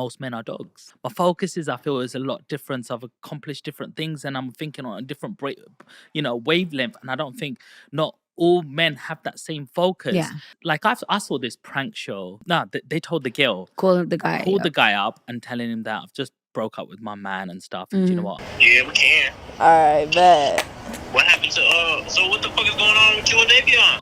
most men are dogs. My focus is, I feel, is a lot different. So I've accomplished different things, and I'm thinking on a different, wavelength. And I don't think not all men have that same focus. Yeah. Like I saw this prank show. No, they told the girl, Call the guy. called the guy up and telling him that I've just broke up with my man and stuff. And do you know what? Yeah, we can. Alright, bet. What happened to so what the fuck is going on with you and Davion?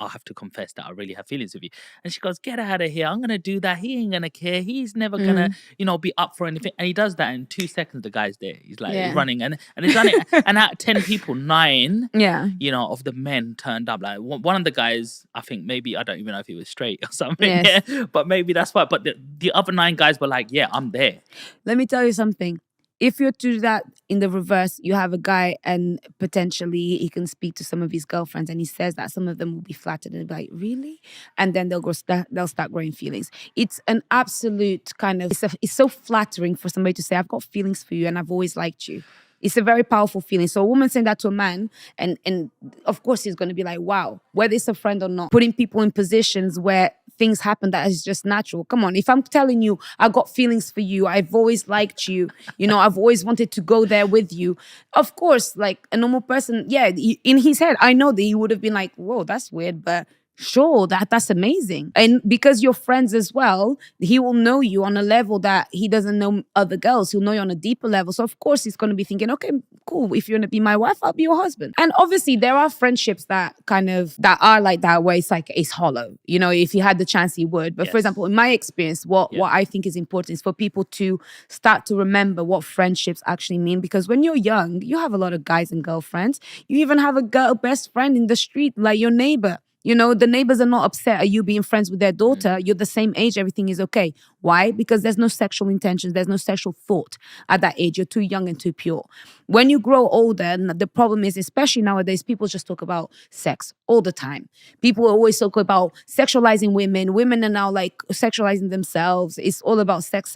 I'll have to confess that I really have feelings with you. And she goes, get out of here. I'm going to do that. He ain't going to care. He's never going to, be up for anything. And he does that in 2 seconds. The guy's there. He's like running. And he's done it. And out of 10 people, 9, of the men turned up. Like one of the guys, I think maybe, I don't even know if he was straight or something. Yes. Yeah, but maybe that's why. But the other 9 guys were like, yeah, I'm there. Let me tell you something. If you're to do that in the reverse, you have a guy and potentially he can speak to some of his girlfriends and he says that some of them will be flattered and be like, really? And then they'll start growing feelings. It's an absolute kind of, it's so flattering for somebody to say, I've got feelings for you and I've always liked you. It's a very powerful feeling. So a woman saying that to a man, and of course he's going to be like, wow, whether it's a friend or not, putting people in positions where things happen that is just natural. Come on, if I'm telling you, I got feelings for you, I've always liked you, I've always wanted to go there with you. Of course, like a normal person, in his head, I know that he would have been like, whoa, that's weird, but sure, that's amazing. And because you're friends as well, he will know you on a level that he doesn't know other girls. He'll know you on a deeper level. So of course he's going to be thinking, okay, cool. If you're going to be my wife, I'll be your husband. And obviously there are friendships that are like that, where it's hollow. If he had the chance, he would. But for example, in my experience, what I think is important is for people to start to remember what friendships actually mean. Because when you're young, you have a lot of guys and girlfriends. You even have a best friend in the street, like your neighbor. The neighbors are not upset at you being friends with their daughter. You're the same age. Everything is okay. Why? Because there's no sexual intentions. There's no sexual thought at that age. You're too young and too pure. When you grow older, the problem is, especially nowadays, people just talk about sex all the time. People always talk about sexualizing women. Women are now like sexualizing themselves. It's all about sex,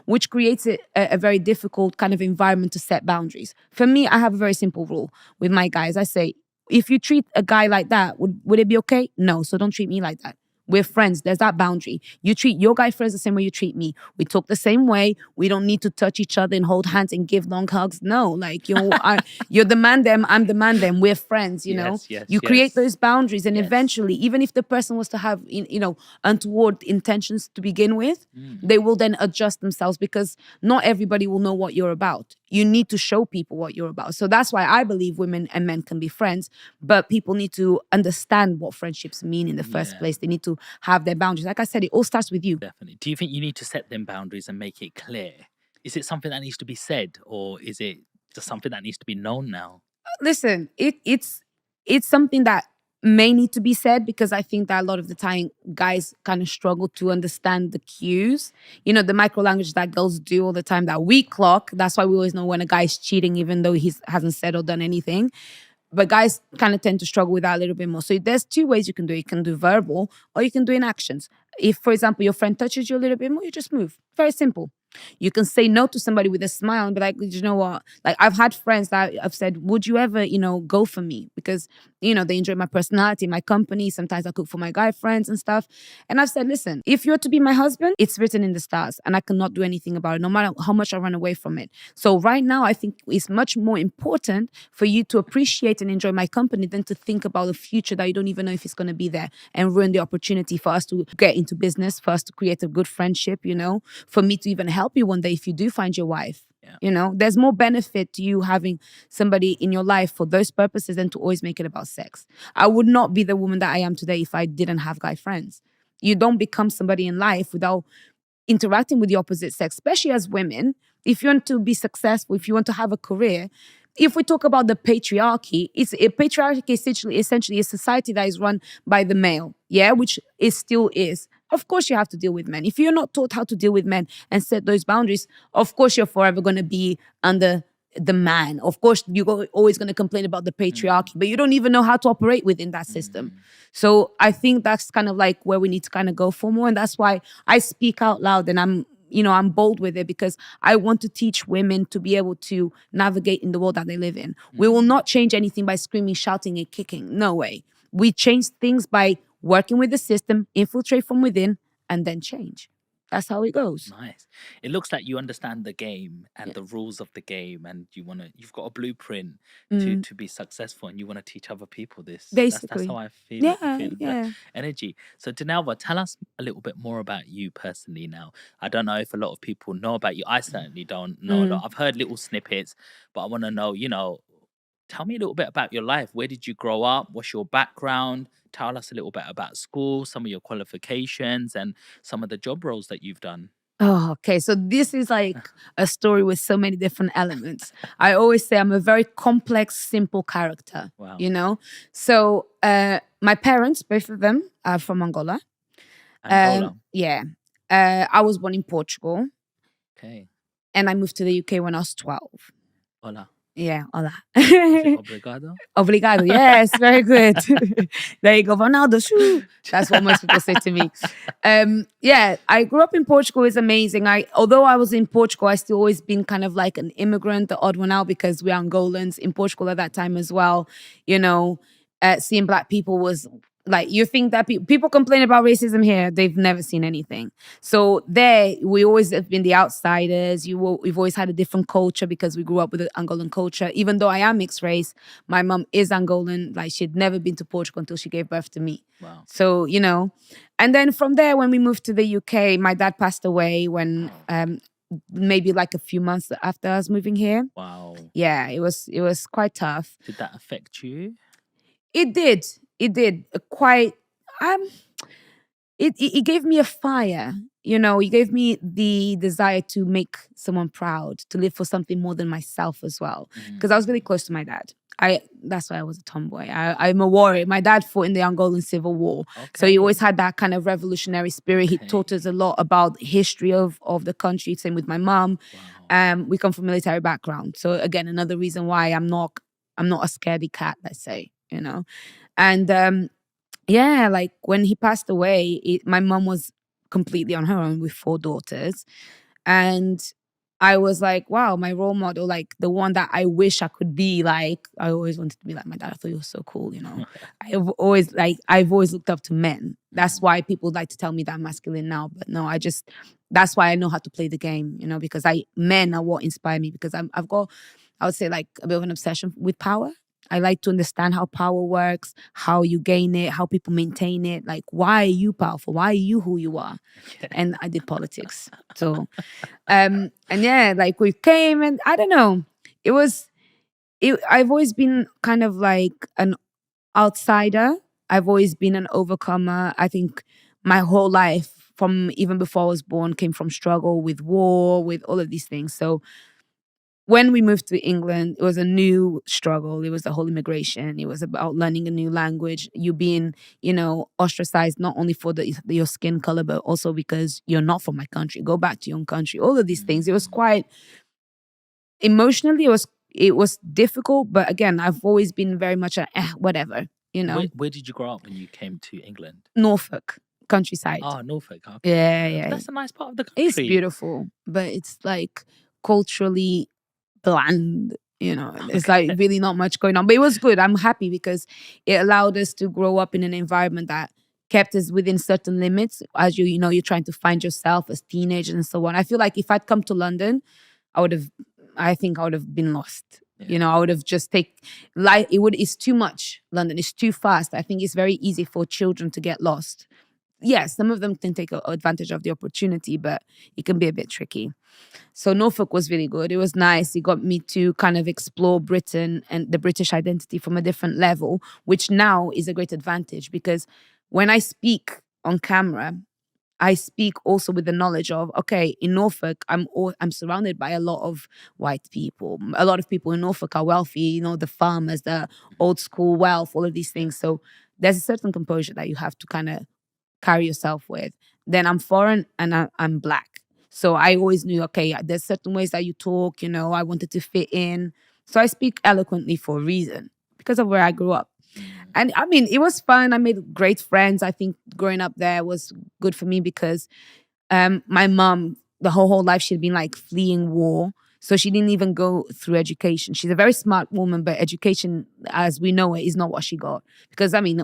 which creates a very difficult kind of environment to set boundaries. For me, I have a very simple rule with my guys. I say, if you treat a guy like that, would it be okay? No, so don't treat me like that. We're friends. There's that boundary. You treat your guy friends the same way you treat me. We talk the same way. We don't need to touch each other and hold hands and give long hugs. No, like you're the man them, I'm the man them. We're friends, Yes, you create those boundaries, and eventually, even if the person was to have untoward intentions to begin with, they will then adjust themselves, because not everybody will know what you're about. You need to show people what you're about. So that's why I believe women and men can be friends, but people need to understand what friendships mean in the first place. They need to have their boundaries. Like I said, it all starts with you. Definitely. Do you think you need to set them boundaries and make it clear? Is it something that needs to be said, or is it just something that needs to be known now? Listen, it's something that may need to be said, because I think that a lot of the time guys kind of struggle to understand the cues. The micro language that girls do all the time that we clock. That's why we always know when a guy's cheating, even though he hasn't said or done anything. But guys kind of tend to struggle with that a little bit more. So there's 2 ways you can do it. You can do verbal, or you can do in actions. If, for example, your friend touches you a little bit more, you just move. Very simple. You can say no to somebody with a smile and be like, you know what? Like, I've had friends that have said, would you ever, go for me? Because, they enjoy my personality, my company. Sometimes I cook for my guy friends and stuff. And I've said, listen, if you're to be my husband, it's written in the stars and I cannot do anything about it, no matter how much I run away from it. So right now, I think it's much more important for you to appreciate and enjoy my company than to think about the future that you don't even know if it's going to be there, and ruin the opportunity for us to get into business, for us to create a good friendship, for me to even help you one day if you do find your wife. There's more benefit to you having somebody in your life for those purposes than to always make it about sex. I would not be the woman that I am today if I didn't have guy friends. You don't become somebody in life without interacting with the opposite sex, especially as women. If you want to be successful, if you want to have a career, if we talk about the patriarchy, patriarchy essentially a society that is run by the male, which it still is. Of course, you have to deal with men. If you're not taught how to deal with men and set those boundaries, of course, you're forever going to be under the man. Of course, you're always going to complain about the patriarchy, but you don't even know how to operate within that system. So I think that's kind of like where we need to kind of go for more. And that's why I speak out loud, and I'm bold with it, because I want to teach women to be able to navigate in the world that they live in. We will not change anything by screaming, shouting, and kicking. No way. We change things by working with the system, infiltrate from within, and then change. that's how it goes. Nice. It looks like you understand the game and the rules of the game, and you've got a blueprint to be successful, and you want to teach other people this. That's how Basically. I feel Yeah, the yeah. energy. So Dinalva, tell us a little bit more about you personally now. I don't know if a lot of people know about you. I certainly don't know a lot. I've heard little snippets, but I want to know, tell me a little bit about your life. Where did you grow up? What's your background? Tell us a little bit about school, some of your qualifications, and some of the job roles that you've done. Oh, okay. So this is like a story with so many different elements. I always say I'm a very complex, simple character. Wow. So my parents, both of them, are from Angola. Angola. Yeah. I was born in Portugal. Okay. And I moved to the UK when I was 12. Hola. Yeah, hola. Obrigado. Obrigado. Yes, very good. There you go. Ronaldo. Shoo. That's what most people say to me. Yeah, I grew up in Portugal. It's amazing. Although I was in Portugal, I still always been kind of like an immigrant, the odd one out, because we're Angolans in Portugal at that time as well. Seeing Black people was like, you think that people complain about racism here, they've never seen anything. So there, we always have been the outsiders. We've always had a different culture because we grew up with the Angolan culture. Even though I am mixed race, my mom is Angolan. Like, she'd never been to Portugal until she gave birth to me. Wow. So, and then from there, when we moved to the UK, my dad passed away when maybe like a few months after us moving here. Wow. Yeah, it was quite tough. Did that affect you? It did. It did. Quite. It gave me a fire. It gave me the desire to make someone proud, to live for something more than myself as well. Because I was really close to my dad. That's why I was a tomboy. I'm a warrior. My dad fought in the Angolan Civil War. Okay. So he always had that kind of revolutionary spirit. Okay. He taught us a lot about the history of the country. Same with my mom. Wow. We come from a military background. So again, another reason why I'm not a scaredy cat, let's say, And yeah, like when he passed away, my mom was completely on her own with 4 daughters. And I was like, wow, my role model, like the one that I wish I could be like. I always wanted to be like my dad. I thought he was so cool, I've always looked up to men. That's why people like to tell me that I'm masculine now. But no, that's why I know how to play the game, because men are what inspire me, because I've got, I would say, like a bit of an obsession with power. I like to understand how power works, how you gain it, how people maintain it. Like, why are you powerful? Why are you who you are? Yeah. And I did politics. So, and yeah, like we came and I don't know. I've always been kind of like an outsider. I've always been an overcomer. I think my whole life, from even before I was born, came from struggle with war, with all of these things. So, when we moved to England, it was a new struggle. It was the whole immigration. It was about learning a new language. You being, ostracized not only for your skin color, but also because you're not from my country. Go back to your own country. All of these things. It was quite emotionally. It was difficult, but again, I've always been very much whatever. Where did you grow up when you came to England? Norfolk, countryside. Oh, Norfolk. Okay. Yeah. That's a nice part of the country. It's beautiful, but it's like culturally bland, It's like really not much going on, but it was good. I'm happy because it allowed us to grow up in an environment that kept us within certain limits as you're trying to find yourself as teenagers and so on. I feel like if I'd come to London, I think I would have been lost. Yeah. I would have just it's too much. London is too fast. I think it's very easy for children to get lost. Yes, some of them can take advantage of the opportunity, but it can be a bit tricky. So Norfolk was really good. It was nice. It got me to kind of explore Britain and the British identity from a different level, which now is a great advantage because when I speak on camera, I speak also with the knowledge of, okay, in Norfolk, I'm surrounded by a lot of white people. A lot of people in Norfolk are wealthy, the farmers, the old school wealth, all of these things. So there's a certain composure that you have to kind of carry yourself with. Then I'm foreign and I'm Black. So I always knew, okay, there's certain ways that you talk, I wanted to fit in. So I speak eloquently for a reason because of where I grew up. And I mean, it was fun. I made great friends. I think growing up there was good for me because my mom, the whole life, she'd been like fleeing war. So she didn't even go through education. She's a very smart woman, but education, as we know it, is not what she got. Because, I mean,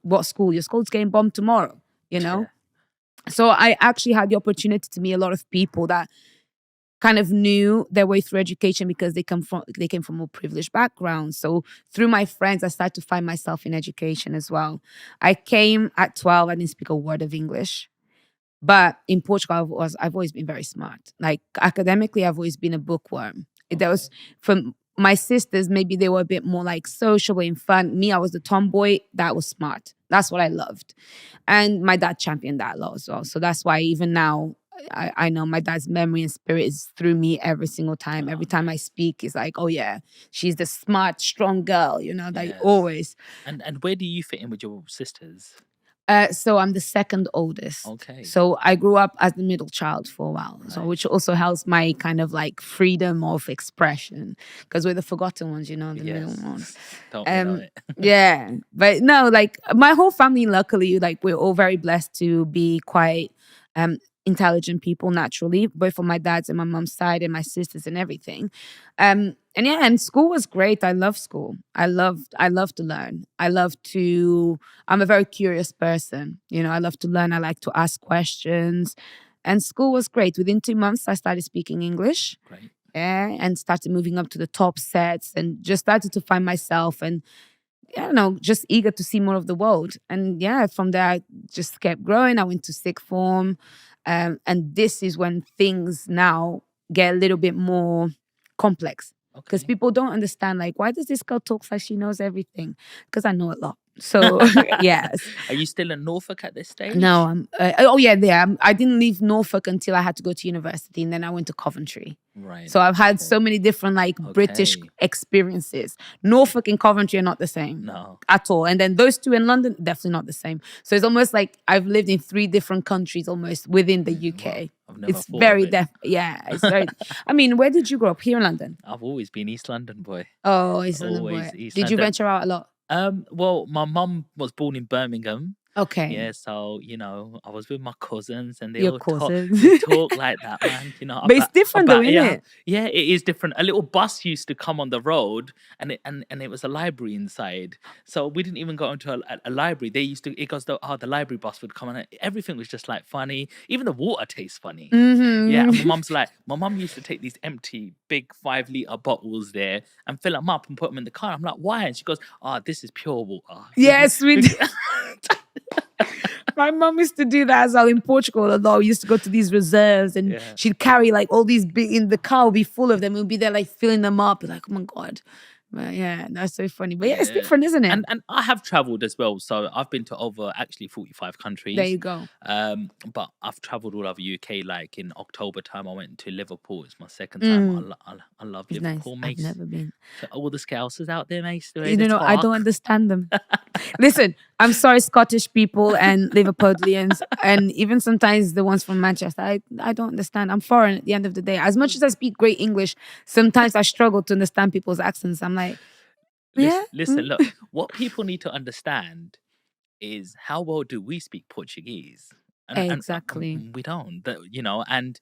what school? Your school's getting bombed tomorrow, Yeah. So I actually had the opportunity to meet a lot of people that kind of knew their way through education because they came from more privileged backgrounds. So through my friends, I started to find myself in education as well. I came at 12, I didn't speak a word of English. But in Portugal, I've always been very smart. Like academically, I've always been a bookworm. There was from my sisters, maybe they were a bit more like sociable and fun. Me, I was the tomboy that was smart. That's what I loved. And my dad championed that a lot as well. So that's why even now, I know my dad's memory and spirit is through me every single time. Every time I speak, it's like, oh yeah, she's the smart, strong girl, like always. And where do you fit in with your sisters? So I'm the second oldest. Okay. So I grew up as the middle child for a while, so which also helps my kind of like freedom of expression because we're the forgotten ones, the middle ones. Don't know it. Yeah, but no, like my whole family, luckily, like we're all very blessed to be quite intelligent people naturally, both on my dad's and my mom's side and my sisters and everything. And school was great. I love school. I love to learn. I'm a very curious person. I love to learn. I like to ask questions. And school was great. Within 2 months, I started speaking English. Great. And started moving up to the top sets and just started to find myself and just eager to see more of the world. And from there, I just kept growing. I went to sixth form. And this is when things now get a little bit more complex. Because people don't understand, like, why does this girl talk like she knows everything? Because I know a lot. So, yes. Are you still in Norfolk at this stage? No, I'm... I didn't leave Norfolk until I had to go to university. And then I went to Coventry. Right. So I've had so many different, British experiences. Norfolk and Coventry are not the same. No. At all. And then those two in London, definitely not the same. So it's almost like I've lived in 3 different countries almost within the UK. Wow. I've never It's very it's very... I mean, where did you grow up? Here in London? I've always been East London boy. Oh, East London boy. Did you venture out a lot? Well, my mum was born in Birmingham. Okay. Yeah, so I was with my cousins, and they Your all cousins. talk like that, man. But it's different though, isn't it? Yeah, it is different. A little bus used to come on the road, and it was a library inside. So we didn't even go into a library. It goes the library bus would come, and everything was just like funny. Even the water tastes funny. Mm-hmm. Yeah, and my mum used to take these empty big 5-liter bottles there and fill them up and put them in the car. I'm like, why? And she goes, this is pure water. Yes, we did. My mum used to do that as well in Portugal a lot. We used to go to these reserves and she'd carry like all these big, in the car would be full of them. We'd be there like filling them up. Like, oh my God. But yeah, that's so funny. But it's different, isn't it? And I have traveled as well. So I've been to over actually 45 countries. There you go. But I've traveled all over UK. Like in October time, I went to Liverpool. It's my second time. I love Liverpool, nice. mate. I've never been. So all the Scousers out there, mate. I don't understand them. Listen, I'm sorry, Scottish people and Liverpudlians, and even sometimes the ones from Manchester. I don't understand. I'm foreign at the end of the day. As much as I speak great English, sometimes I struggle to understand people's accents. I'm like, Listen, look, what people need to understand is how well do we speak Portuguese? Exactly. And we don't, and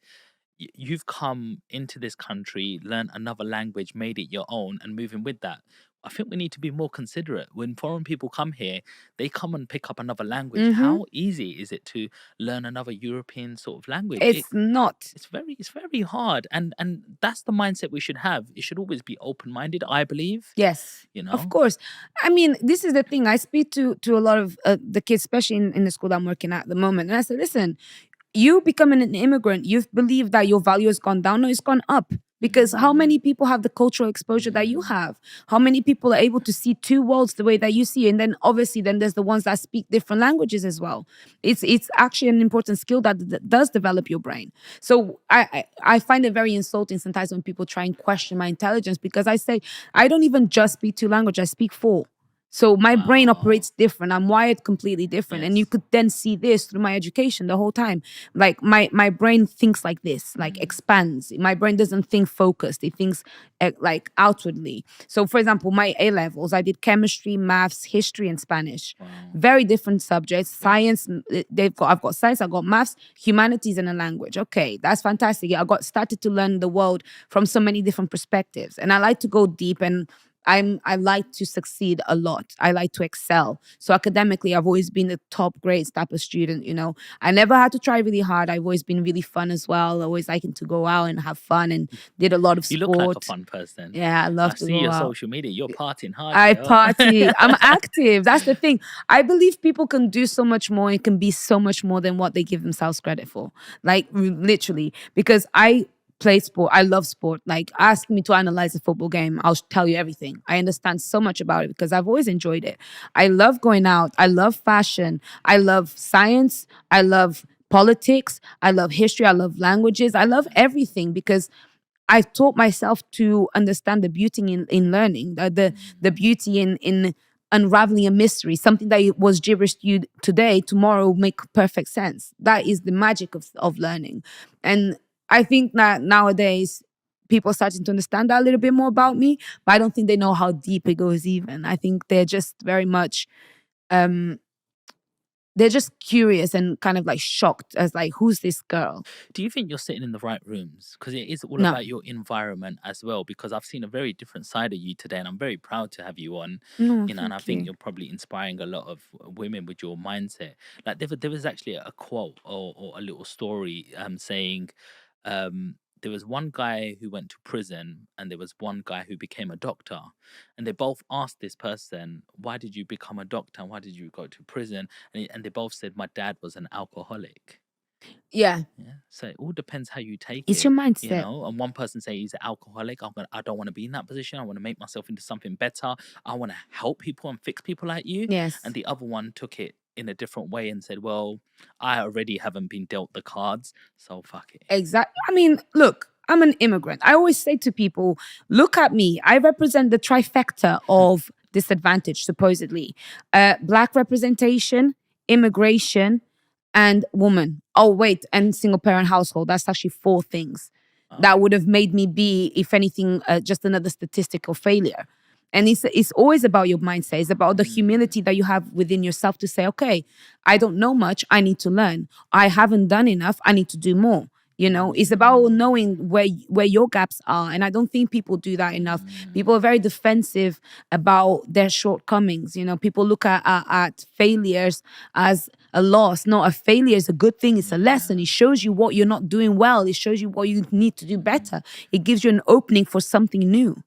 you've come into this country, learned another language, made it your own, and moving with that. I think we need to be more considerate. When foreign people come here, they come and pick up another language. Mm-hmm. How easy is it to learn another European sort of language? It's not. It's very hard. And that's the mindset we should have. It should always be open-minded, I believe. Yes. Of course. I mean, this is the thing. I speak to a lot of the kids, especially in the school that I'm working at the moment. And I say, listen, you becoming an immigrant, you believe that your value has gone down. No, it's gone up. Because how many people have the cultural exposure that you have? How many people are able to see 2 worlds the way that you see? And then obviously then there's the ones that speak different languages as well. It's actually an important skill that does develop your brain. So I find it very insulting sometimes when people try and question my intelligence, because I say, I don't even just speak 2 languages, I speak 4. So my brain operates different. I'm wired completely different. Yes. And you could then see this through my education the whole time. Like my brain thinks like this, like expands. My brain doesn't think focused. It thinks like outwardly. So for example, my A levels, I did chemistry, maths, history, and Spanish. Wow. Very different subjects. Science, I've got science, I've got maths, humanities, and a language. Okay, that's fantastic. I started to learn the world from so many different perspectives. And I like to go deep, and I like to succeed a lot. I like to excel. So academically, I've always been a top grades type of student, you know. I never had to try really hard. I've always been really fun as well. Always liking to go out and have fun and did a lot of sport. You look like a fun person. Yeah, I love to see go your out. social media. You're partying hard. I girl. party. I'm active. That's the thing. I believe people can do so much more and can be so much more than what they give themselves credit for. Like literally, because I play sport. I love sport. Like ask me to analyze a football game, I'll tell you everything. I understand so much about it because I've always enjoyed it. I love going out. I love fashion. I love science. I love politics. I love history. I love languages. I love everything because I've taught myself to understand the beauty in learning, the beauty in unraveling a mystery. Something that was gibberish to you today, tomorrow will make perfect sense. That is the magic of learning. And I think that nowadays people are starting to understand that a little bit more about me, but I don't think they know how deep it goes even. I think they're just very much they're just curious and kind of like shocked as like, who's this girl? Do you think you're sitting in the right rooms? Because it is all No. about your environment as well. Because I've seen a very different side of you today, and I'm very proud to have you on. No, you know, and I thank think you. you're probably inspiring a lot of women with your mindset. Like there was actually a quote or a little story saying there was one guy who went to prison and there was one guy who became a doctor, and they both asked this person, why did you become a doctor and why did you go to prison? And they both said, my dad was an alcoholic. Yeah. So it all depends how you take It's it. your mindset. You know, and one person say he's an alcoholic. I don't want to be in that position. I want to make myself into something better. I want to help people and fix people like you. Yes. And the other one took it in a different way and said, well, I already haven't been dealt the cards, so fuck it. Exactly. I mean, look, I'm an immigrant. I always say to people, look at me. I represent the trifecta of disadvantage, supposedly. Black representation, immigration, and woman. Oh, wait, and single parent household. That's actually 4 things that would have made me be, if anything, just another statistical failure. And it's always about your mindset. It's about the humility that you have within yourself to say, okay, I don't know much. I need to learn. I haven't done enough. I need to do more. You know, it's about knowing where your gaps are. And I don't think people do that enough. People are very defensive about their shortcomings. You know, people look at failures as a loss. No, a failure is a good thing. It's a lesson. It shows you what you're not doing well. It shows you what you need to do better. It gives you an opening for something new.